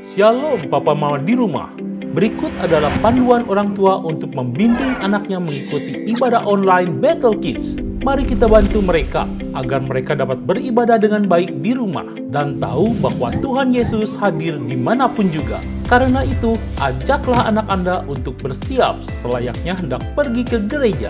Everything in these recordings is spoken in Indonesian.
Shalom Papa Mama di rumah. Berikut adalah panduan orang tua untuk membimbing anaknya mengikuti ibadah online Battle Kids. Mari kita bantu mereka agar mereka dapat beribadah dengan baik di rumah dan tahu bahwa Tuhan Yesus hadir dimanapun juga. Karena itu, ajaklah anak Anda untuk bersiap selayaknya hendak pergi ke gereja.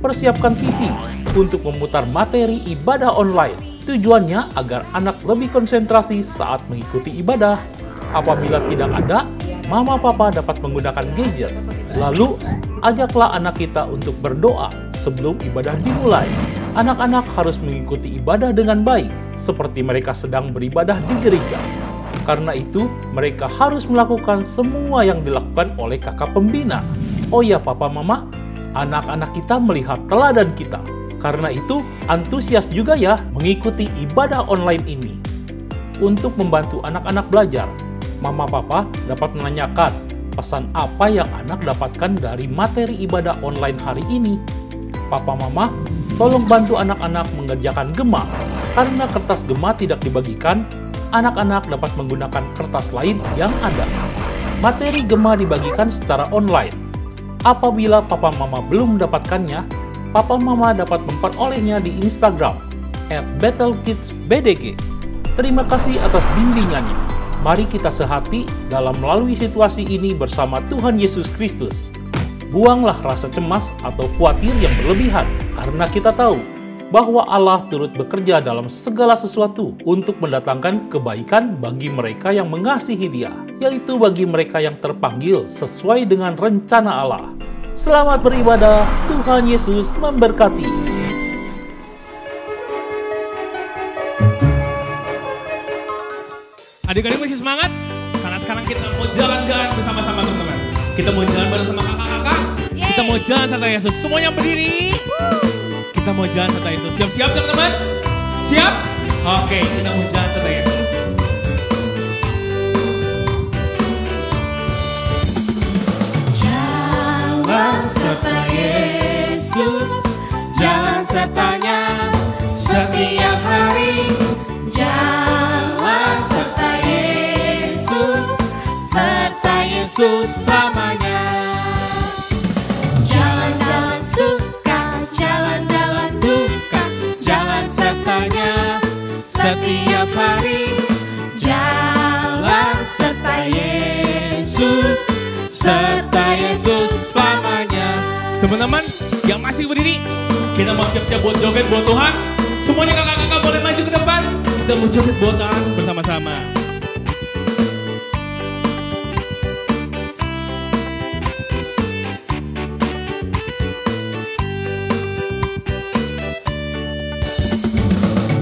Persiapkan TV untuk memutar materi ibadah online. Tujuannya agar anak lebih konsentrasi saat mengikuti ibadah. Apabila tidak ada, Mama Papa dapat menggunakan gadget. Lalu, ajaklah anak kita untuk berdoa sebelum ibadah dimulai. Anak-anak harus mengikuti ibadah dengan baik, seperti mereka sedang beribadah di gereja. Karena itu, mereka harus melakukan semua yang dilakukan oleh kakak pembina. Oh ya Papa Mama, anak-anak kita melihat teladan kita. Karena itu, antusias juga ya mengikuti ibadah online ini. Untuk membantu anak-anak belajar, Mama Papa dapat menanyakan pesan apa yang anak dapatkan dari materi ibadah online hari ini. Papa Mama, tolong bantu anak-anak mengerjakan gema. Karena kertas gema tidak dibagikan, anak-anak dapat menggunakan kertas lain yang ada. Materi gema dibagikan secara online. Apabila Papa Mama belum mendapatkannya, Papa Mama dapat memperolehnya di Instagram @battlekidsbdg. Terima kasih atas bimbingannya. Mari kita sehati dalam melalui situasi ini bersama Tuhan Yesus Kristus. Buanglah rasa cemas atau khawatir yang berlebihan, karena kita tahu bahwa Allah turut bekerja dalam segala sesuatu untuk mendatangkan kebaikan bagi mereka yang mengasihi Dia, yaitu bagi mereka yang terpanggil sesuai dengan rencana Allah. Selamat beribadah, Tuhan Yesus memberkati. Adik-adik masih semangat? Karena sekarang kita mau jalan-jalan bersama-sama teman-teman. Kita mau jalan bareng sama kakak-kakak. Kita mau jalan serta Yesus. Semuanya berdiri. Kita mau jalan serta Yesus. Siap-siap teman-teman? Siap? Oke, kita mau jalan serta Yesus. Jalan serta Yesus, jalan sertanya setiap hari. Jalan serta Yesus, serta Yesus selamanya. Jalan dalam suka, jalan dalam duka, jalan sertanya setiap hari. Jalan serta Yesus, serta Yesus selamanya. Teman-teman yang masih berdiri, kita mau siap-siap buat joget buat Tuhan. Semuanya kakak-kakak boleh maju ke depan. Kita mau joget buat Tuhan bersama-sama.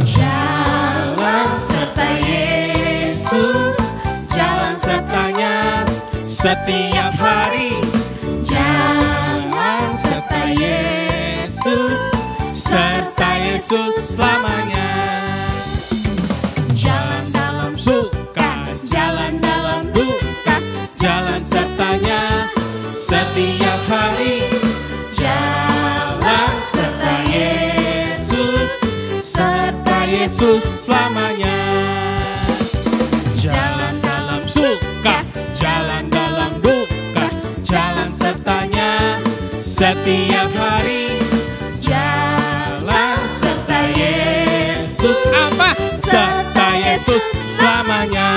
Jalan serta Yesus, jalan sertanya setiap hari. Jalan serta Yesus, serta Yesus selamanya. Jalan dalam suka, jalan dalam duka, jalan sertanya setiap hari. Jalan serta Yesus, serta Yesus selamanya. Jalan dalam suka, jalan dalam duka, jalan sertanya setiap hari. Jalan serta Yesus, Apa? serta Yesus selamanya.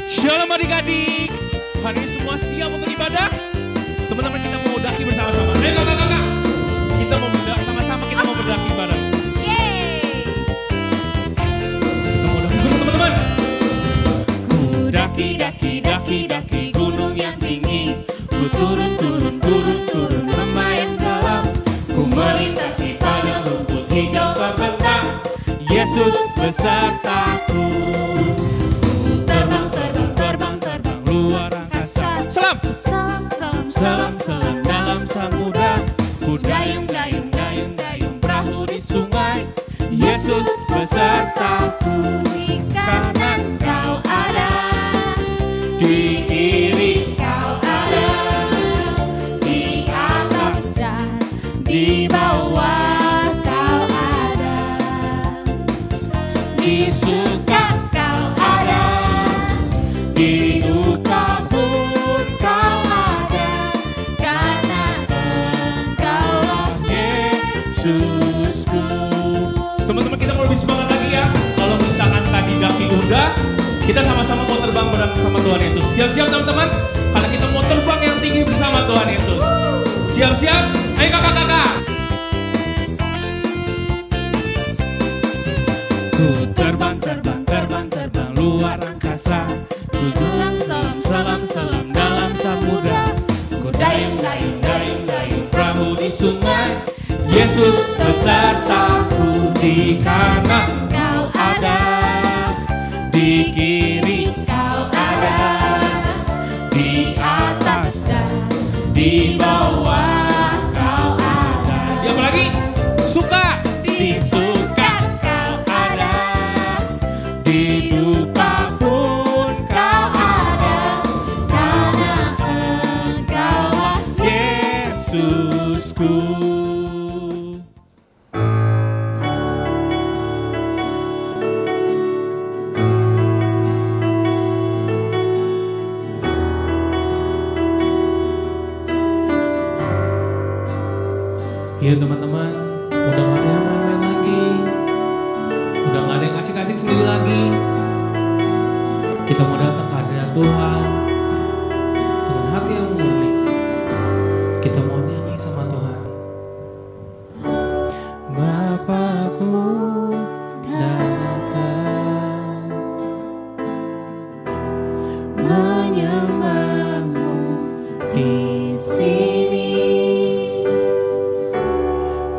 Shalom adik-adik. Hari ini semua siap untuk ibadah? Teman-teman kita mau mendaki bersama-sama. Ayo kakak-kakak. Kita mau berdaki sama-sama, kita mau berdaki bareng. Kita mau daki gunung teman-teman. Ku daki, daki, daki, daki gunung yang tinggi. Ku turun, turun, turun, turun lembah yang dalam. Ku melintasi padang rumput hijau terbentang. Yesus besertaku. Ku terbang, terbang, terbang, terbang luar angkasa. Selam. Salam, salam, salam, salam dalam samudra. Ku dayung, dayung, dayung, dayung perahu di sungai. Yesus besertaku. Di kanan kau ada, di kiri kau ada, di atas dan di bawah kau ada. Di suka Kita sama-sama mau terbang bersama Tuhan Yesus. Siap-siap teman-teman? Karena kita mau terbang yang tinggi bersama Tuhan Yesus. Siap-siap? Ayo kakak-kakak. Ku terbang, terbang, terbang, terbang luar angkasa. Ku selam, selam, selam, selam dalam samudra. Ku dayung, dayung, dayung, dayung perahu di sungai. Yesus besertaku di kanan Kau ada, di kiri Kau ada, di atas dan di bawah Kau ada. Yang lagi? Suka. Di suka Kau ada, di duka pun Kau ada, karena Engkaulah Yesusku. Ya teman-teman, udah gak ada yang main-main lagi. Udah gak ada yang asik-asik sendiri lagi. Kita mau datang ke hadirat Tuhan dengan hati yang murni. Kita mau nyanyi sama Tuhan. Bapakku datang menyembahmu di sini.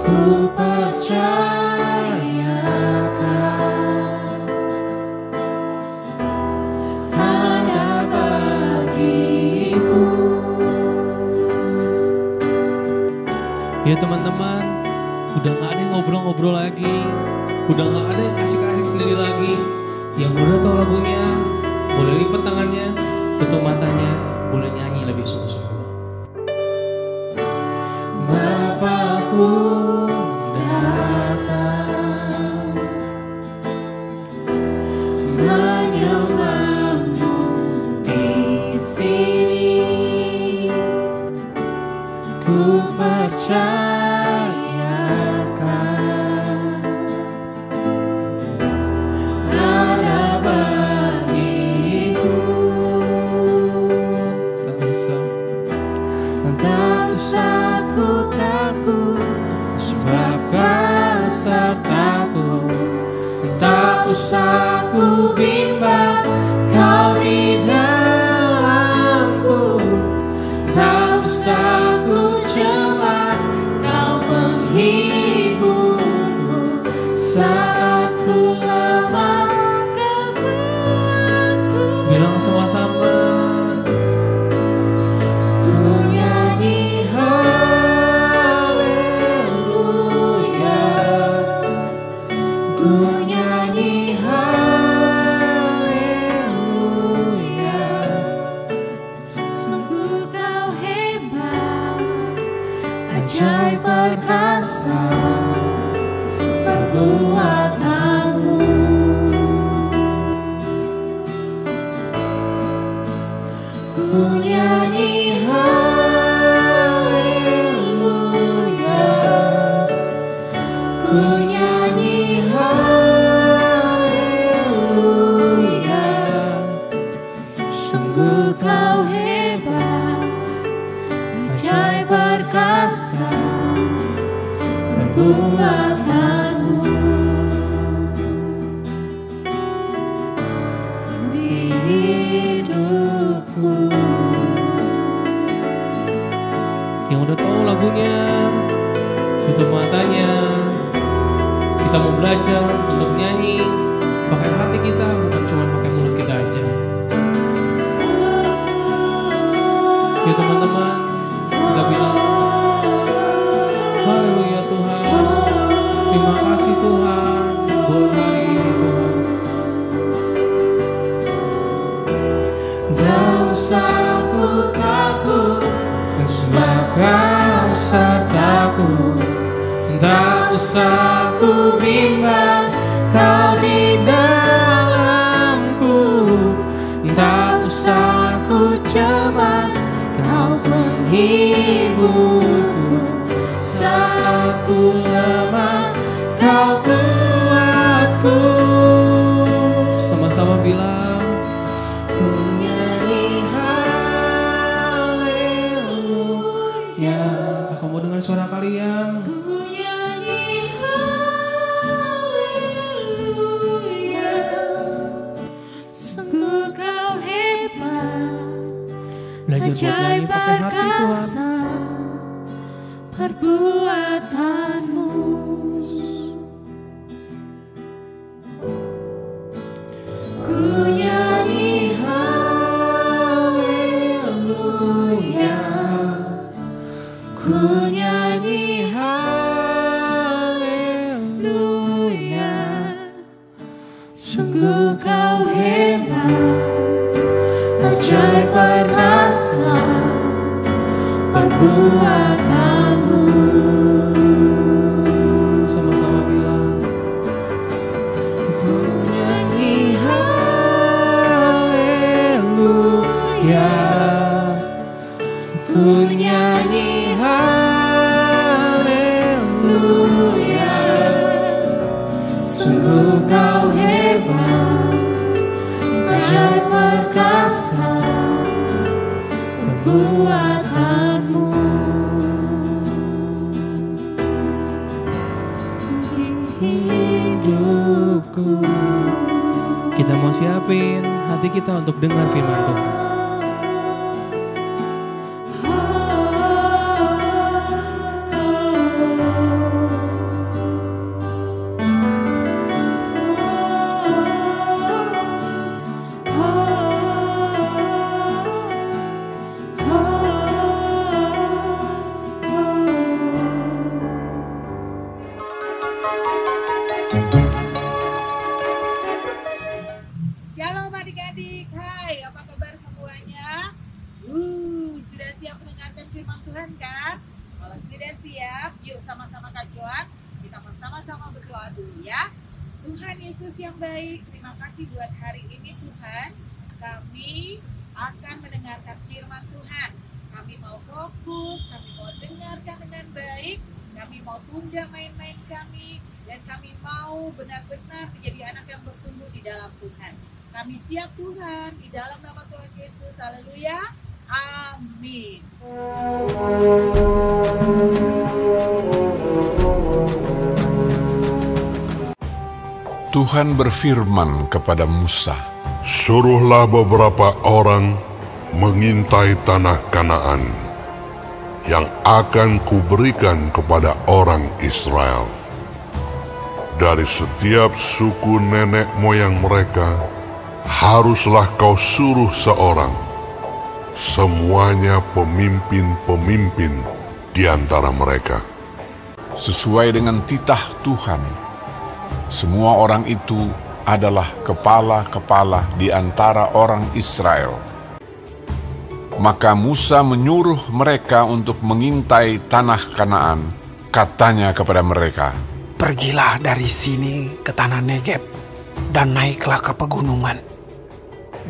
Ku percayakan ada bagimu. Ya teman-teman, udah gak ada yang ngobrol-ngobrol lagi. Udah gak ada yang asik-asik sendiri lagi. Yang udah tahu lagunya, boleh lipat tangannya, tutup matanya, boleh nyanyi lebih sungguh-sungguh. Bapakku datang menyembahmu di sini. Ku percayakan ada bagiku. Tak usah ku takut, sebab Kau sertaku. Tak usah ku bimbang, Kau di dalamku. Tak usah ku cemas, Kau penghiburku. Saat ku lemah, Kau kuatku. Bilang sama-sama. Ajaib perkasa perbuatanmu. Ku nyanyi haleluya, ku nyanyi haleluya. Sungguh Kau hebat, ajaib perkasa perbuatanmu di hidupku. Yang udah tahu lagunya, tutup matanya. Kita mau belajar untuk nyanyi pakai hati kita, bukan cuma pakai mulut kita aja. Ya teman-teman, kita bilang haleluya Tuhan, terima kasih Tuhan buat hari ini Tuhan. Tak usah ku takut, sebab Kau sertaku. Tak usah ku bimbang, Kau di dalamku. Tak usah ku cemas, Kau penghiburku. Saat ku lemah, Kau kuatku. Sama-sama bilang Ajaib perkasa perbuatanmu. Ku nyanyi haleluya, ku nyanyi haleluya. Sungguh kau hebat, ajaib perkasa perbuatanmu. Sama-sama bilang, Ku nyanyi haleluya, ku nyanyi haleluya. Sungguh kau hebat, ajaib perkasa perbuatanmu. Di hidupku kita mau siapin hati kita untuk dengar firman Tuhan. Shalom adik-adik, hai apa kabar semuanya? Sudah siap mendengarkan firman Tuhan kan? Kalau sudah siap, yuk sama-sama Kak Joan, kita sama-sama berdoa dulu ya. Tuhan Yesus yang baik, terima kasih buat hari ini Tuhan. Kami akan mendengarkan firman Tuhan. Kami mau fokus, kami mau dengarkan dengan baik, kami mau tunda main-main kami, dan kami mau benar-benar menjadi anak yang bertumbuh di dalam Tuhan. Kami siap Tuhan, di dalam nama Tuhan Yesus, haleluya, amin. Tuhan berfirman kepada Musa, Suruhlah beberapa orang mengintai tanah Kanaan yang akan kuberikan kepada orang Israel. Dari setiap suku nenek moyang mereka, haruslah kau suruh seorang, semuanya pemimpin-pemimpin di antara mereka. sesuai dengan titah Tuhan. Semua orang itu adalah kepala-kepala di antara orang Israel. Maka Musa menyuruh mereka untuk mengintai tanah Kanaan. Katanya kepada mereka, "Pergilah dari sini ke tanah Negeb dan naiklah ke pegunungan,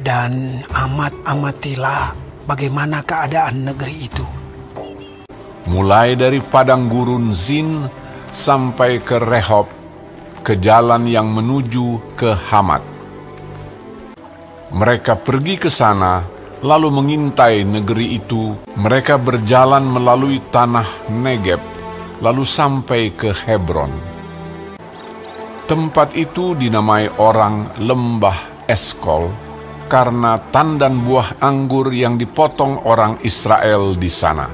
dan amatilah bagaimana keadaan negeri itu. mulai dari padang gurun Zin sampai ke Rehob, ke jalan yang menuju ke Hamat. Mereka pergi ke sana, lalu mengintai negeri itu. Mereka berjalan melalui tanah Negeb, lalu sampai ke Hebron. Tempat itu dinamai orang Lembah Eskol, karena tandan buah anggur yang dipotong orang Israel di sana.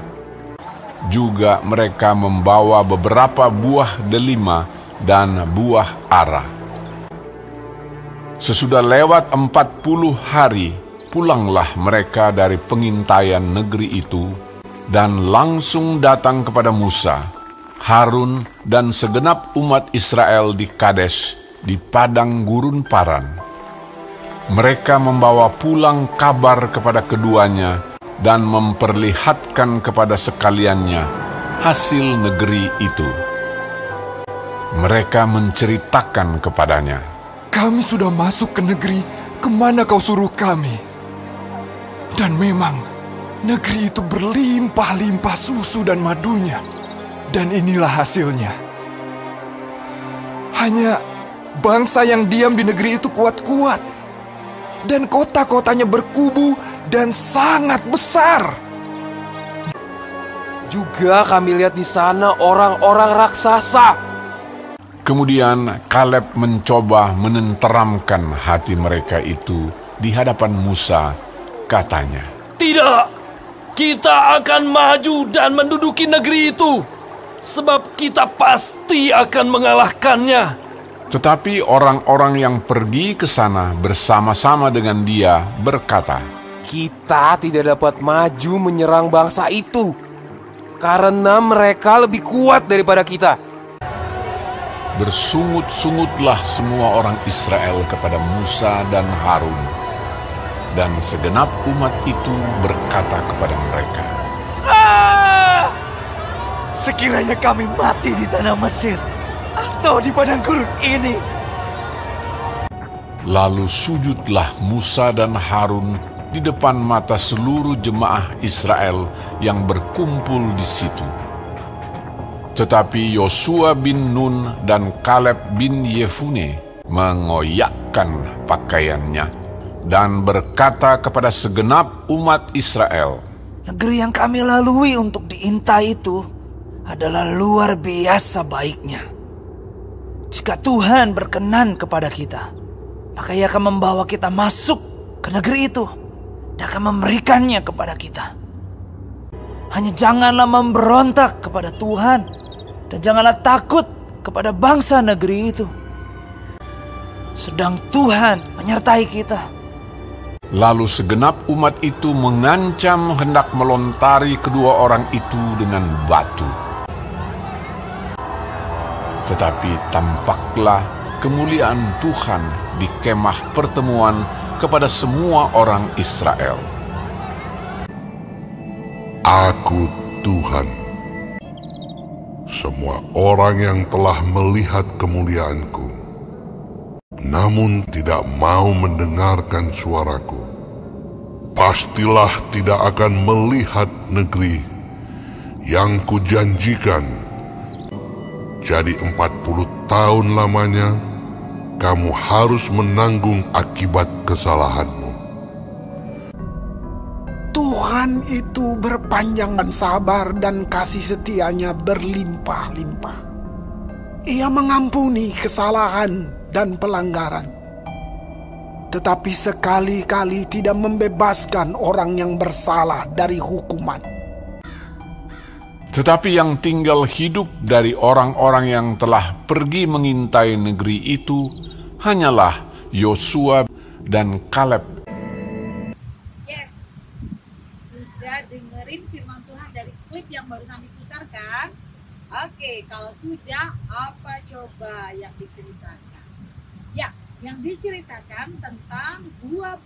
Juga mereka membawa beberapa buah delima dan buah ara. Sesudah lewat 40 hari, pulanglah mereka dari pengintaian negeri itu, dan langsung datang kepada Musa, Harun, dan segenap umat Israel di Kades, di padang gurun Paran. Mereka membawa pulang kabar kepada keduanya, dan memperlihatkan kepada sekaliannya hasil negeri itu. Mereka menceritakan kepadanya, "Kami sudah masuk ke negeri kemana kau suruh kami. Dan memang negeri itu berlimpah-limpah susu dan madunya. Dan inilah hasilnya. Hanya bangsa yang diam di negeri itu kuat-kuat. Dan kota-kotanya berkubu dan sangat besar. Juga kami lihat di sana orang-orang raksasa." Kemudian Kaleb mencoba menenteramkan hati mereka itu di hadapan Musa. Katanya, "Tidak, Kita akan maju dan menduduki negeri itu, sebab kita pasti akan mengalahkannya. Tetapi orang-orang yang pergi ke sana bersama-sama dengan dia berkata, Kita tidak dapat maju menyerang bangsa itu, karena mereka lebih kuat daripada kita. Bersungut-sungutlah semua orang Israel kepada Musa dan Harun. Dan segenap umat itu berkata kepada mereka, Sekiranya kami mati di tanah Mesir atau di padang gurun ini. Lalu sujudlah Musa dan Harun di depan mata seluruh jemaah Israel yang berkumpul di situ. Tetapi Yosua bin Nun dan Kaleb bin Yefune mengoyakkan pakaiannya dan berkata kepada segenap umat Israel, Negeri yang kami lalui untuk diintai itu adalah luar biasa baiknya. Jika Tuhan berkenan kepada kita, maka Ia akan membawa kita masuk ke negeri itu dan akan memberikannya kepada kita. Hanya janganlah memberontak kepada Tuhan dan janganlah takut kepada bangsa negeri itu. Sedang Tuhan menyertai kita. Lalu segenap umat itu mengancam hendak melontari kedua orang itu dengan batu. Tetapi tampaklah kemuliaan Tuhan di kemah pertemuan kepada semua orang Israel. Aku Tuhan. Semua orang yang telah melihat kemuliaanku, namun tidak mau mendengarkan suaraku, pastilah tidak akan melihat negeri yang kujanjikan. Jadi 40 tahun lamanya kamu harus menanggung akibat kesalahanmu. Tuhan itu berpanjang dan sabar dan kasih setianya berlimpah-limpah. Ia mengampuni kesalahan dan pelanggaran, tetapi sekali-kali tidak membebaskan orang yang bersalah dari hukuman. Tetapi yang tinggal hidup dari orang-orang yang telah pergi mengintai negeri itu hanyalah Yosua dan Kaleb. Yes, sudah dengerin firman Tuhan dari klip yang barusan diputarkan? Oke, kalau sudah, apa coba yang diceritakan? Ya, yang diceritakan tentang 12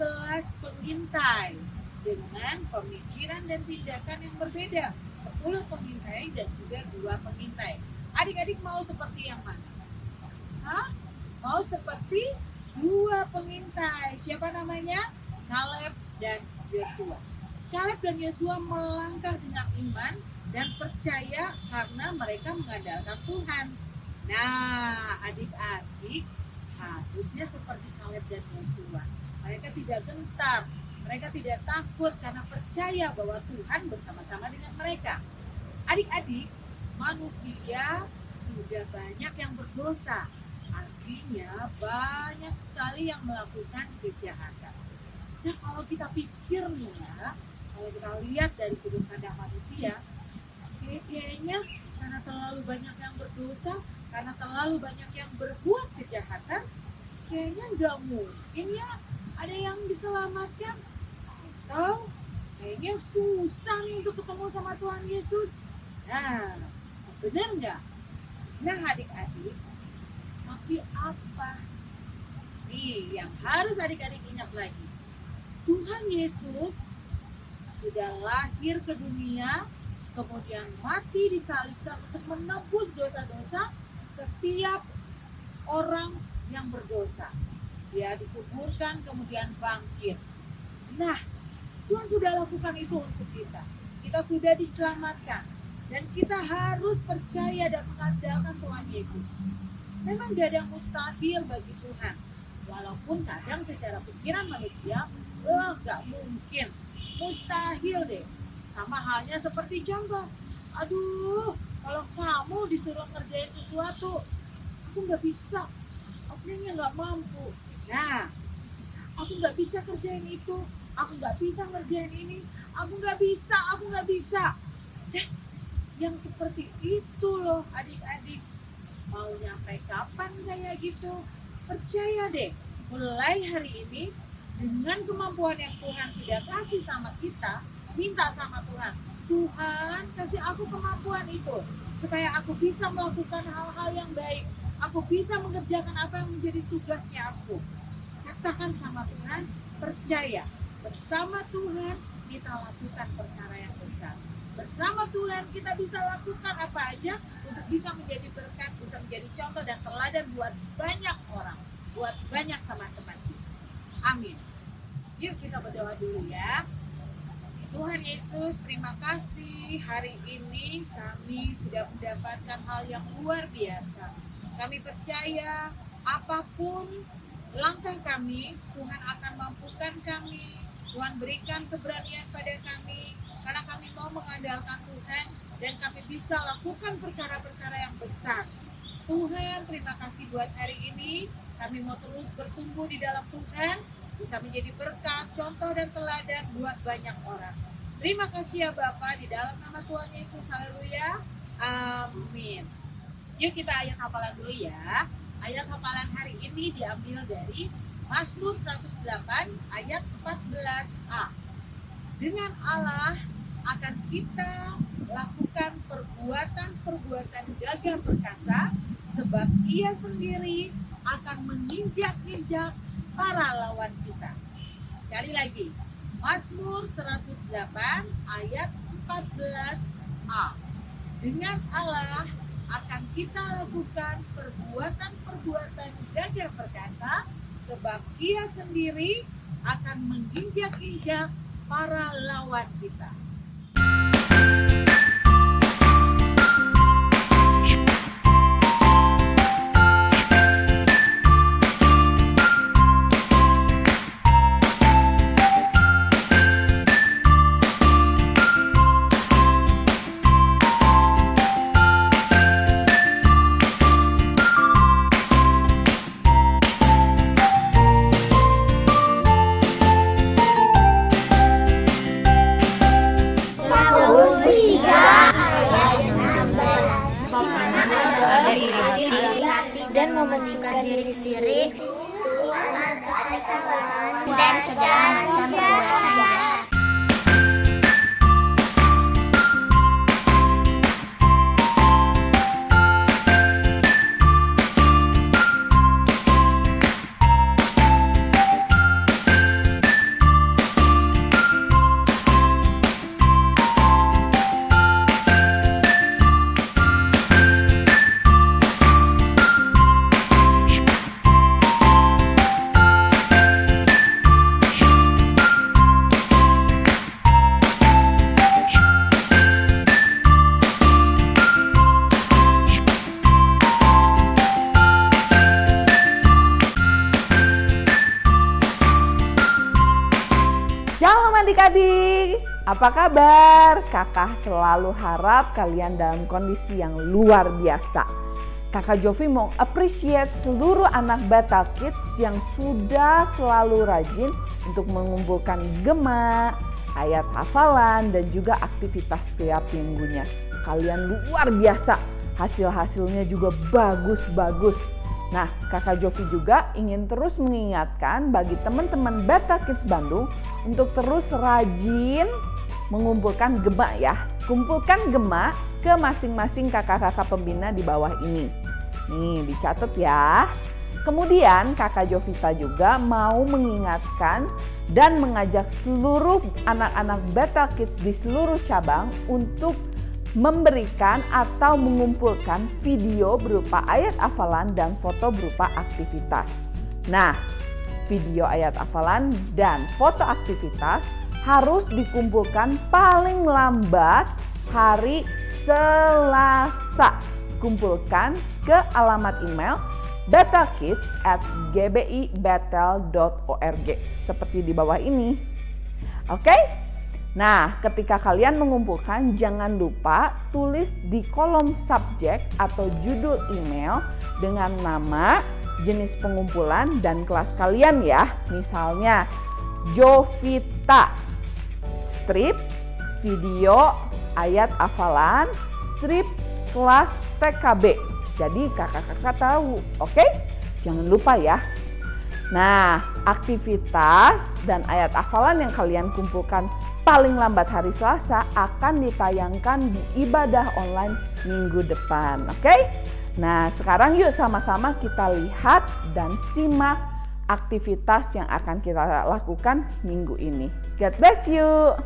pengintai dengan pemikiran dan tindakan yang berbeda. 10 pengintai dan juga 2 pengintai. Adik-adik mau seperti yang mana? Hah? Mau seperti 2 pengintai. Siapa namanya? Kaleb dan Yosua. Kaleb dan Yosua melangkah dengan iman dan percaya karena mereka mengandalkan Tuhan. Nah, adik-adik harusnya seperti Kaleb dan Yosua. Mereka tidak gentar, mereka tidak takut karena percaya bahwa Tuhan bersama-sama dengan mereka. Adik-adik, manusia sudah banyak yang berdosa. Artinya banyak sekali yang melakukan kejahatan. Nah, kalau kita pikir nih ya, kalau kita lihat dari sudut pandang manusia, kayaknya karena terlalu banyak yang berdosa, karena terlalu banyak yang berbuat kejahatan, kayaknya nggak mungkin ya ada yang diselamatkan. Atau kayaknya susah nih untuk ketemu sama Tuhan Yesus. Nah, benar nggak? Nah adik-adik, tapi apa? Nih yang harus adik-adik ingat lagi. Tuhan Yesus sudah lahir ke dunia, kemudian mati disalibkan untuk menebus dosa-dosa setiap orang yang berdosa. Dia dikuburkan kemudian bangkit. Nah, Tuhan sudah lakukan itu untuk kita. Kita sudah diselamatkan. Dan kita harus percaya dan mengandalkan Tuhan Yesus. Memang gak ada yang mustahil bagi Tuhan. Walaupun kadang secara pikiran manusia, gak mungkin. Mustahil deh. Sama halnya seperti contoh. Aduh, kalau kamu disuruh ngerjain sesuatu, aku gak bisa. Aku gak mampu. Nah, aku nggak bisa kerjain itu, aku nggak bisa ngerjain ini, aku nggak bisa. Yang seperti itu loh adik-adik. Mau nyampe kapan kayak gitu? Percaya deh, mulai hari ini dengan kemampuan yang Tuhan sudah kasih sama kita, minta sama Tuhan, Tuhan kasih aku kemampuan itu supaya aku bisa melakukan hal-hal yang baik, aku bisa mengerjakan apa yang menjadi tugasnya aku. Katakan sama Tuhan, percaya bersama Tuhan kita lakukan perkara yang besar. Bersama Tuhan kita bisa lakukan apa aja untuk bisa menjadi berkat, bisa menjadi contoh dan teladan buat banyak orang, buat banyak teman-teman. Amin. Yuk kita berdoa dulu ya. Tuhan Yesus, terima kasih hari ini kami sudah mendapatkan hal yang luar biasa. Kami percaya apapun langkah kami, Tuhan akan mampukan kami. Tuhan berikan keberanian pada kami, karena kami mau mengandalkan Tuhan dan kami bisa lakukan perkara-perkara yang besar. Tuhan, terima kasih buat hari ini. Kami mau terus bertumbuh di dalam Tuhan, bisa menjadi berkat, contoh dan teladan buat banyak orang. Terima kasih ya Bapak, di dalam nama Tuhan Yesus, haleluya, amin. Yuk kita ayat hafalan dulu ya. Ayat hafalan hari ini diambil dari Mazmur 108 ayat 14a. Dengan Allah akan kita lakukan perbuatan-perbuatan gagah perkasa, sebab Ia sendiri akan menginjak-injak para lawan kita. Sekali lagi, Mazmur 108 ayat 14a. Dengan Allah akan kita lakukan perbuatan-perbuatan gagah perkasa, sebab Ia sendiri akan menginjak-injak para lawan kita. Dan membentukkan diri sendiri dan segala macam perbuatan jahat. Adik-adik, apa kabar? Kakak selalu harap kalian dalam kondisi yang luar biasa. Kakak Jovi mau appreciate seluruh anak Bethel Kids yang sudah selalu rajin untuk mengumpulkan gema, ayat hafalan, dan juga aktivitas setiap minggunya. Kalian luar biasa, hasil-hasilnya juga bagus-bagus. Nah, Kakak Jovi juga ingin terus mengingatkan bagi teman-teman Bethel Kids Bandung untuk terus rajin mengumpulkan gema ya. Kumpulkan gema ke masing-masing kakak-kakak pembina di bawah ini. Nih, dicatat ya. Kemudian Kakak Jovita juga mau mengingatkan dan mengajak seluruh anak-anak Bethel Kids di seluruh cabang untuk memberikan atau mengumpulkan video berupa ayat hafalan dan foto berupa aktivitas. Nah, video ayat hafalan dan foto aktivitas harus dikumpulkan paling lambat hari Selasa. Kumpulkan ke alamat email bethelkids@gbibethel.org seperti di bawah ini. Oke? Nah, ketika kalian mengumpulkan, jangan lupa tulis di kolom subjek atau judul email dengan nama, jenis pengumpulan dan kelas kalian ya. Misalnya Jovita, strip, video, ayat hafalan, strip, kelas TKB. Jadi kakak-kakak tahu, oke? Jangan lupa ya. Nah, aktivitas dan ayat hafalan yang kalian kumpulkan paling lambat hari Selasa akan ditayangkan di ibadah online minggu depan, oke? Nah, sekarang yuk sama-sama kita lihat dan simak aktivitas yang akan kita lakukan minggu ini. God bless you!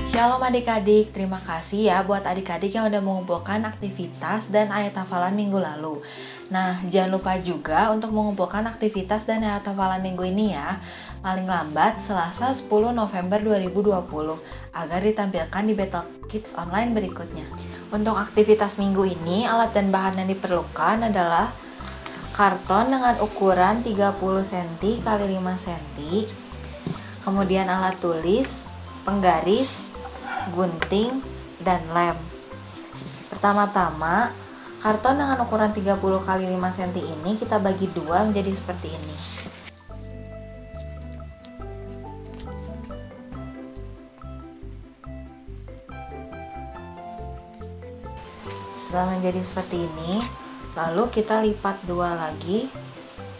Shalom adik-adik, terima kasih ya buat adik-adik yang udah mengumpulkan aktivitas dan ayat hafalan minggu lalu. Nah, jangan lupa juga untuk mengumpulkan aktivitas dan ayat hafalan minggu ini ya, paling lambat Selasa 10 November 2020 agar ditampilkan di Battle Kids online berikutnya. Untuk aktivitas minggu ini, alat dan bahan yang diperlukan adalah karton dengan ukuran 30 cm x 5 cm, kemudian alat tulis, penggaris, gunting, dan lem. Pertama-tama, karton dengan ukuran 30 x 5 cm ini kita bagi dua menjadi seperti ini. Setelah menjadi seperti ini, lalu kita lipat dua lagi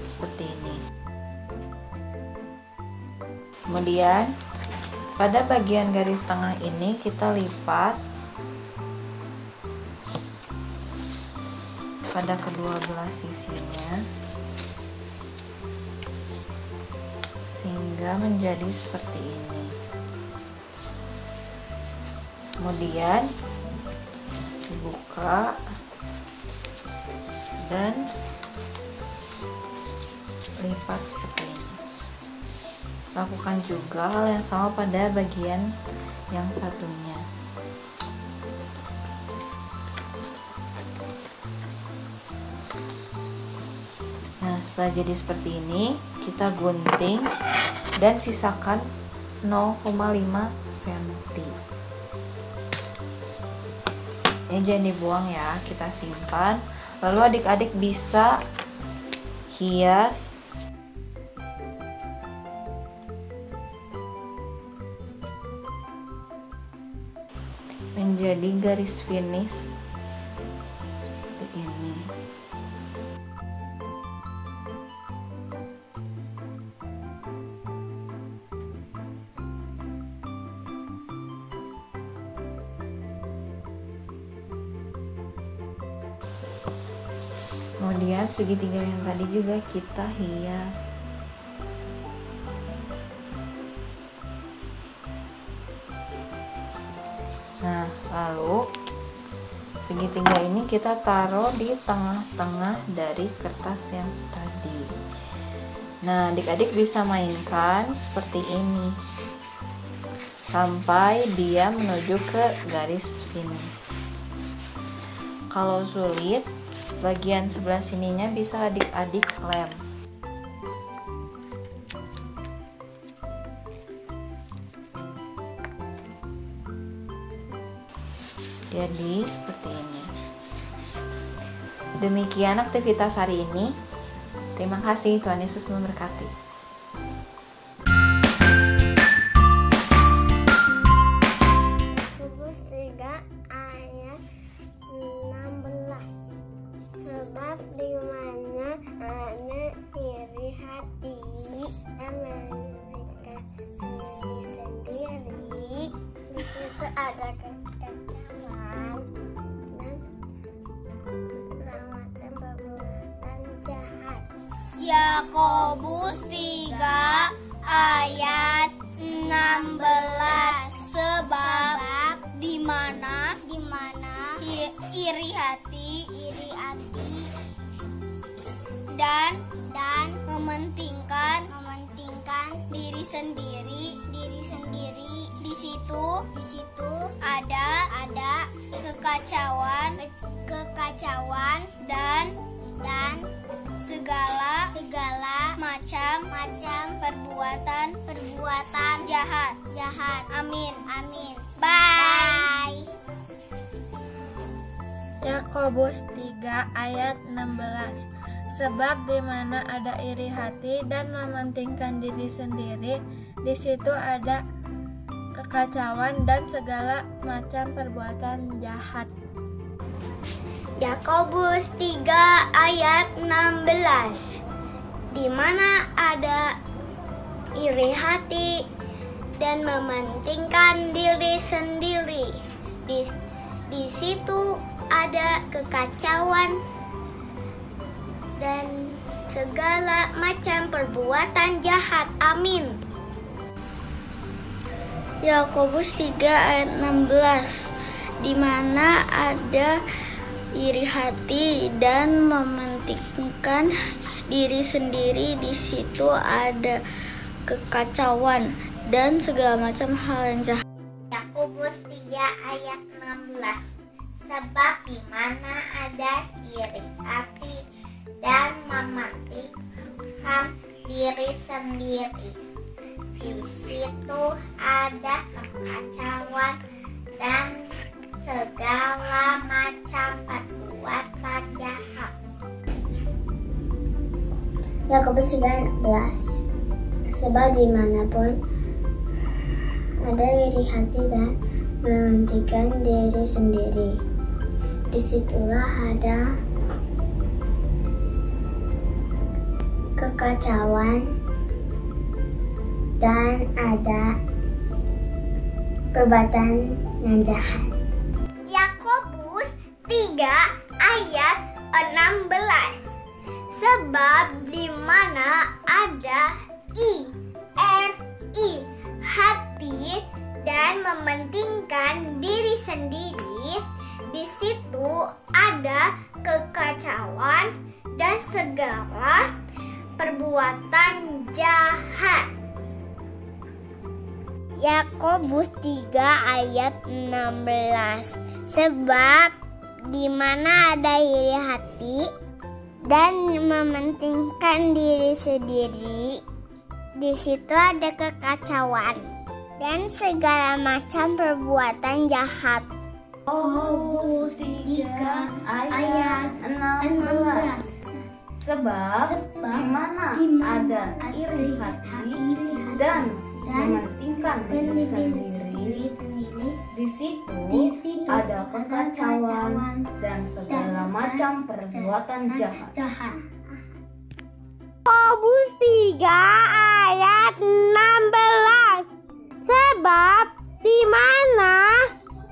seperti ini. Kemudian pada bagian garis tengah ini kita lipat pada kedua belah sisinya sehingga menjadi seperti ini. Kemudian dibuka dan lipat seperti ini. Lakukan juga hal yang sama pada bagian yang satunya. Nah, setelah jadi seperti ini, kita gunting dan sisakan 0,5 cm. Ini jangan dibuang ya, kita simpan. Lalu adik-adik bisa hias menjadi garis finish seperti ini. Kemudian segitiga yang tadi juga kita hias. Nah, lalu segitiga ini kita taruh di tengah-tengah dari kertas yang tadi. Nah, adik-adik bisa mainkan seperti ini sampai dia menuju ke garis finish. Kalau sulit, bagian sebelah sininya bisa adik-adik lem. Jadi seperti ini. Demikian aktivitas hari ini. Terima kasih, Tuhan Yesus memberkati. Yakobus 3 ayat 16. Sebab di mana ada iri hati dan memberikan sendiri, di situ ada kekacauan dan segala macam perbuatan jahat. Yakobus 3 ayat 16. Sebab di mana iri hati dan mementingkan diri sendiri, di situ ada kekacauan dan segala macam perbuatan jahat. Amin. Bye. Yakobus 3 ayat 16. Sebab di mana ada iri hati dan mementingkan diri sendiri, di situ ada kekacauan dan segala macam perbuatan jahat. Yakobus 3 ayat 16. Di mana ada iri hati dan mementingkan diri sendiri, di situ ada kekacauan dan segala macam perbuatan jahat. Amin. Yakobus 3 ayat 16. Di mana ada iri hati dan mementingkan diri sendiri, di situ ada kekacauan dan segala macam hal yang jahat. Yakobus 3 ayat 16. Sebab di mana ada iri hati dan mementingkan diri sendiri, di situ ada kekacauan dan segala macam perbuatan jahat. Yakobus 3:11. Sebab dimanapun ada iri hati dan mementingkan diri sendiri, disitulah ada kekacauan dan ada perbuatan yang jahat. Yakobus 3 ayat 16. Sebab di mana ada iri hati dan mementingkan diri sendiri, di situ ada kekacauan dan segala perbuatan jahat. Yakobus 3 ayat 16. Sebab di mana ada iri hati dan mementingkan diri sendiri, di situ ada kekacauan dan segala macam perbuatan jahat. Yakobus 3 ayat 16. Sebab di mana ada iri hati dan mementingkan diri sendiri, di situ ada kekacauan dan segala macam perbuatan jahat. Yakobus 3 ayat 16. Sebab di mana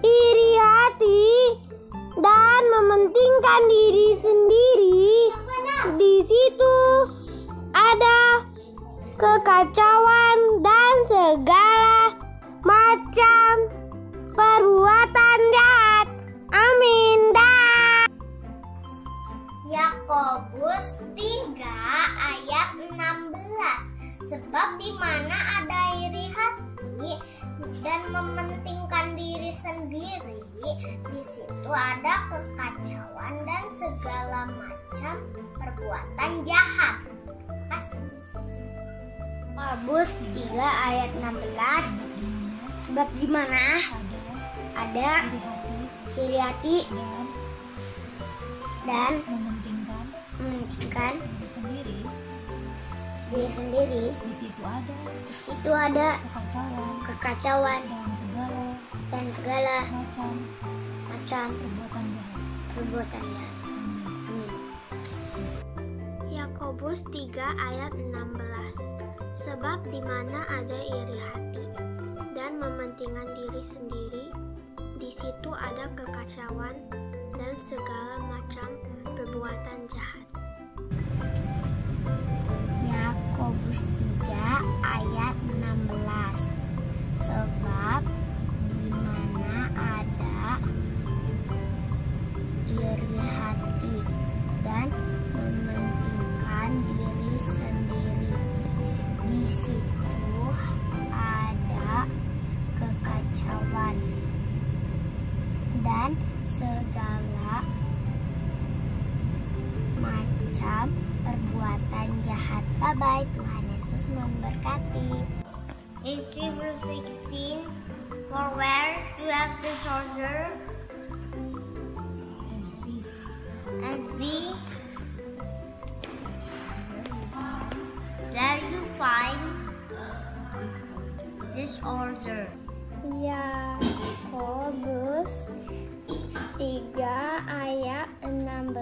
iri hati dan mementingkan diri sendiri, di situ ada kekacauan dan segala macam perbuatan jahat. Amin. Yakobus 3 ayat 16. Sebab di mana ada iri hati dan mementingkan diri sendiri, di situ ada kekacauan dan segala macam perbuatan jahat. Yakobus 3 ayat 16. Sebab di mana ada iri hati dan mementingkan diri sendiri, di situ ada kekacauan dan segala macam perbuatan jahat. Amin. Yakobus 3 ayat 16. Sebab di mana ada iri hati dan mementingkan diri sendiri, di situ ada kekacauan dan segala macam perbuatan jahat. Yakobus 3 ayat 16. Sebab di mana ada iri hati dan mementingkan diri sendiri, di situ ada kekacauan dan segala macam perbuatan jahat. Bye-bye, Tuhan Yesus memberkati. In Hebrews 16, for where you have the soldier envy. There you find disorder. Yakobus 3 ayat 16.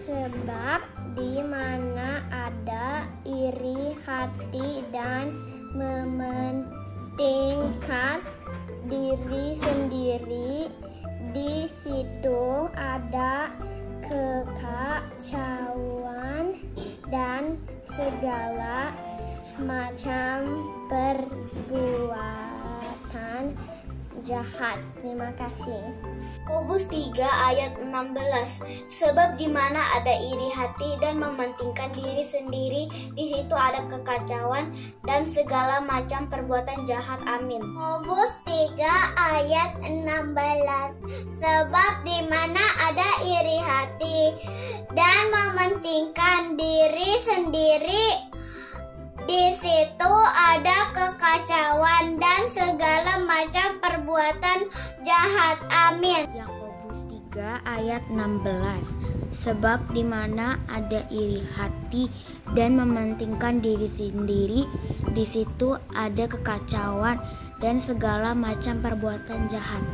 Sebab di mana ada iri hati dan mementingkan diri sendiri, di situ ada kekacauan dan segala macam perbuatan jahat. Terima kasih. Yakobus 3 ayat 16. Sebab di mana ada iri hati dan mementingkan diri sendiri, di situ ada kekacauan dan segala macam perbuatan jahat. Amin. Yakobus 3 ayat 16. Sebab di mana ada iri hati dan mementingkan diri sendiri, di situ ada kekacauan dan segala macam perbuatan jahat. Amin. Yakobus 3 ayat 16. Sebab di mana ada iri hati dan mementingkan diri sendiri, di situ ada kekacauan dan segala macam perbuatan jahat.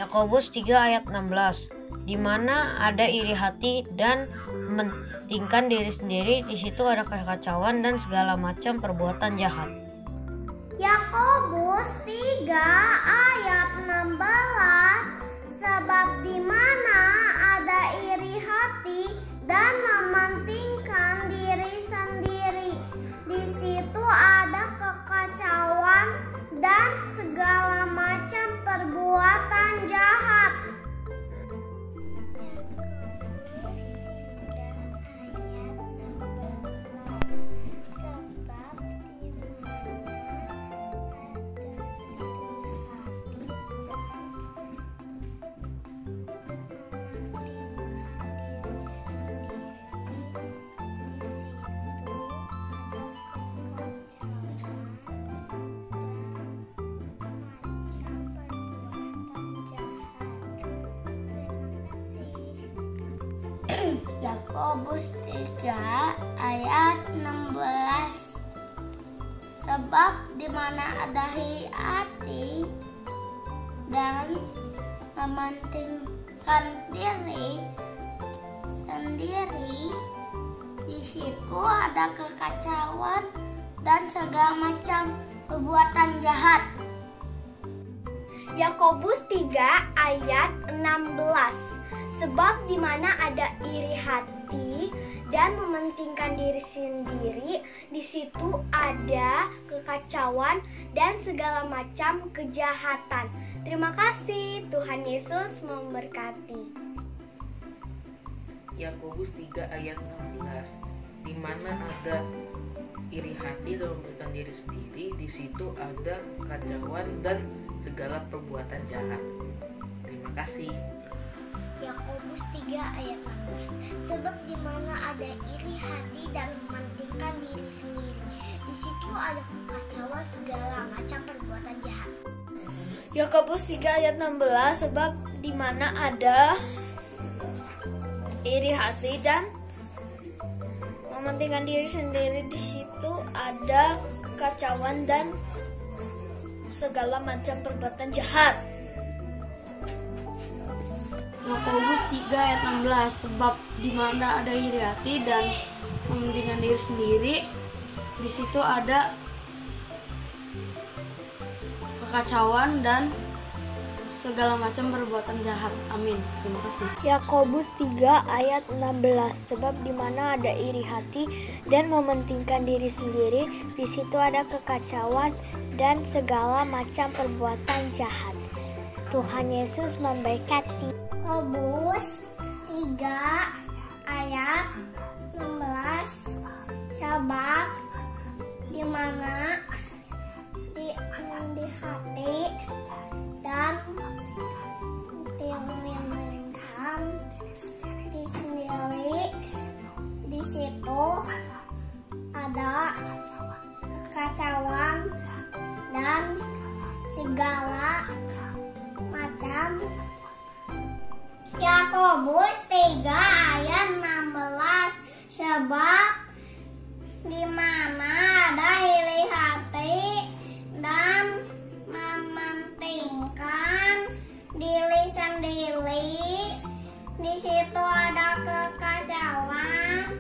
Yakobus 3 ayat 16. Di mana ada iri hati dan mementingkan diri sendiri, di situ ada kekacauan dan segala macam perbuatan jahat. Yakobus 3 ayat 16. Sebab di mana ada iri hati dan mementingkan diri sendiri, di situ ada kekacauan dan segala macam perbuatan jahat. Yakobus 3 ayat 16. Sebab di mana ada iri hati dan mementingkan diri sendiri, di situ ada kekacauan dan segala macam perbuatan jahat. Yakobus 3 ayat 16. Sebab di mana ada iri hati dan mementingkan diri sendiri, di situ ada kekacauan dan segala macam kejahatan. Terima kasih, Tuhan Yesus memberkati. Yakobus 3 ayat 16. Di mana ada iri hati dan mementingkan diri sendiri, di situ ada kekacauan dan segala perbuatan jahat. Terima kasih. Yakobus 3 ayat 16. Sebab di mana ada iri hati dan mementingkan diri sendiri, di situ ada kekacauan segala macam perbuatan jahat. Yakobus 3 ayat 16. Sebab di mana ada iri hati dan mementingkan diri sendiri, di situ ada kekacauan dan segala macam perbuatan jahat. Yakobus 3 ayat 16. Sebab di mana ada iri hati dan mementingkan diri sendiri, di situ ada kekacauan dan segala macam perbuatan jahat. Amin. Terima kasih. Yakobus 3 ayat 16. Sebab di mana ada iri hati dan mementingkan diri sendiri, di situ ada kekacauan dan segala macam perbuatan jahat. Tuhan Yesus memberkati. Yakobus 3 ayat 16. Sebab di mana di hati dan memendam di sendiri, di situ ada kekacauan dan segala macam. Yakobus 3 ayat 16, sebab di mana ada iri hati dan mementingkan diri sendiri, di situ ada kekacauan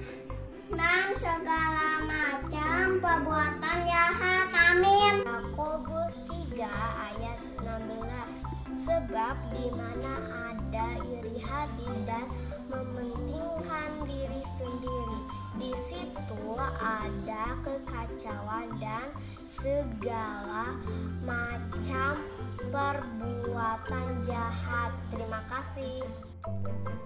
dan segala macam perbuatan jahat. Amin. Yakobus 3 ayat 16, sebab di mana ada iri hati dan mementingkan diri sendiri, di situ ada kekacauan dan segala macam perbuatan jahat. Terima kasih.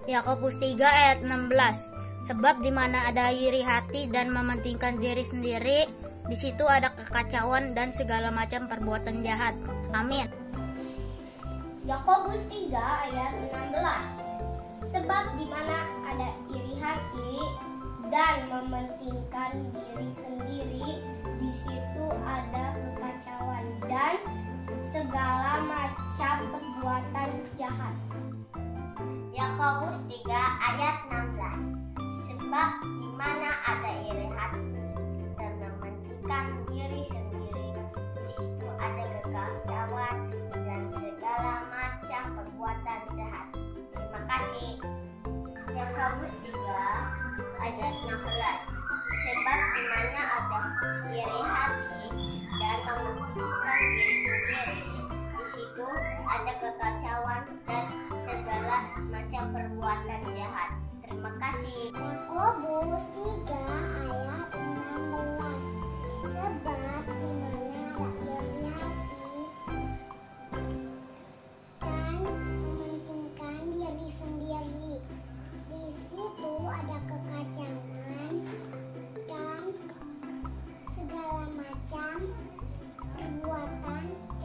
Yakobus 3 ayat 16, sebab di mana ada iri hati dan mementingkan diri sendiri, di situ ada kekacauan dan segala macam perbuatan jahat. Amin. Yakobus 3 ayat 16, sebab di mana ada iri hati dan mementingkan diri sendiri, di situ ada kekacauan dan segala macam perbuatan jahat. Yakobus 3 ayat 16, sebab di mana ada iri hati dan mementingkan diri sendiri, di situ ada kekacauan dan segala macam perbuatan jahat. Terima kasih. Yakobus 3 ayat 16, sebab di mana ada iri hati dan mementingkan diri sendiri, di situ ada kekacauan dan segala macam perbuatan jahat. Terima kasih. Yakobus 3 ayat 16, sebab di mana ada iri hati dan mementingkan diri sendiri, di situ ada kekacauan dan segala macam perbuatan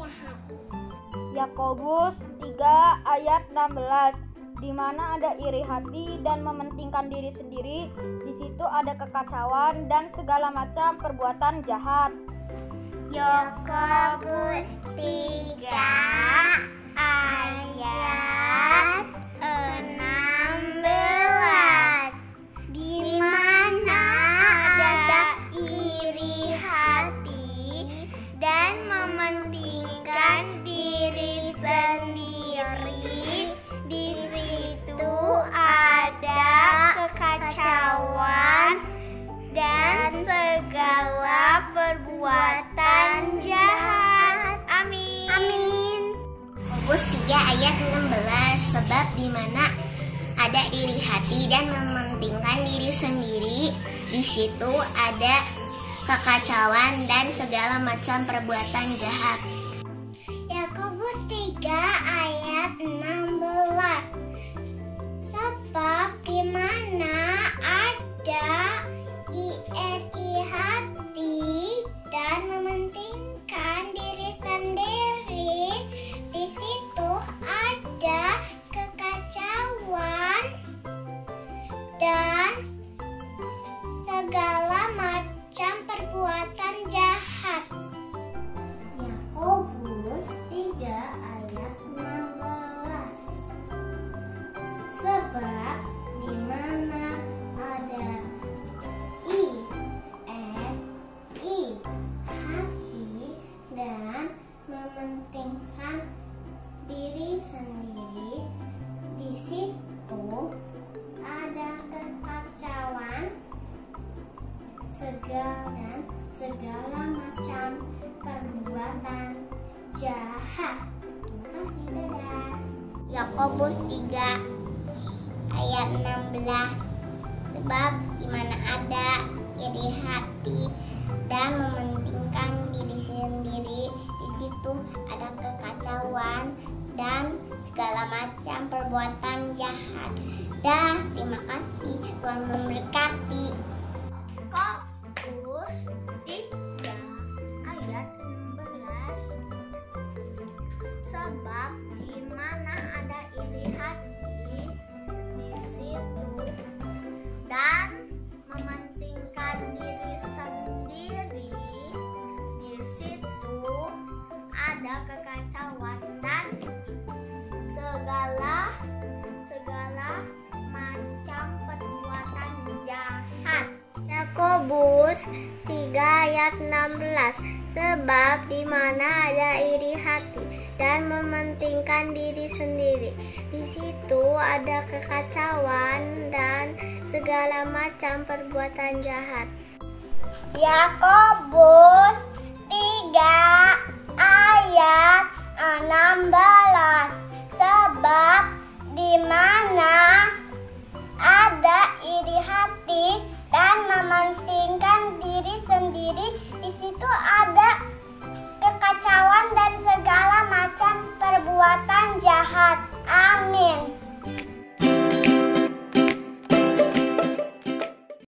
jahat. Yakobus 3 ayat 16, di mana ada iri hati dan mementingkan diri sendiri, di situ ada kekacauan dan segala macam perbuatan jahat. Yakobus 3 ayat 16, di mana ada iri hati dan mementingkan diri sendiri, di situ ada kekacauan dan segala perbuatan jahat. Amin. Amin. Yakobus 3 ayat 16, sebab di mana ada iri hati dan mementingkan diri sendiri, di situ ada kekacauan dan segala macam perbuatan jahat. Yakobus 3 ayat 16, sebab di mana ada iri hati dan mementingkan diri sendiri, di situ ada kekacauan dan segala macam perbuatan jahat. Yakobus 3 ayat 16, sebab di mana ada iri hati dan mementingkan diri sendiri, di situ ada kekacauan dan segala macam perbuatan jahat. Terima kasih, dadah. Yakobus 3 ayat 16, sebab di mana ada iri hati dan mementingkan diri sendiri, di situ ada kekacauan dan segala macam perbuatan jahat. Dah, terima kasih. Tuhan memberkati. Yakobus 3 ada kekacauan dan segala macam perbuatan jahat. Yakobus 3 ayat 16. Sebab di mana ada iri hati dan mementingkan diri sendiri, di situ ada kekacauan dan segala macam perbuatan jahat. Yakobus 3 ayat 16. Sebab di mana ada iri hati dan mementingkan diri sendiri, di situ ada kekacauan dan segala macam perbuatan jahat. Amin.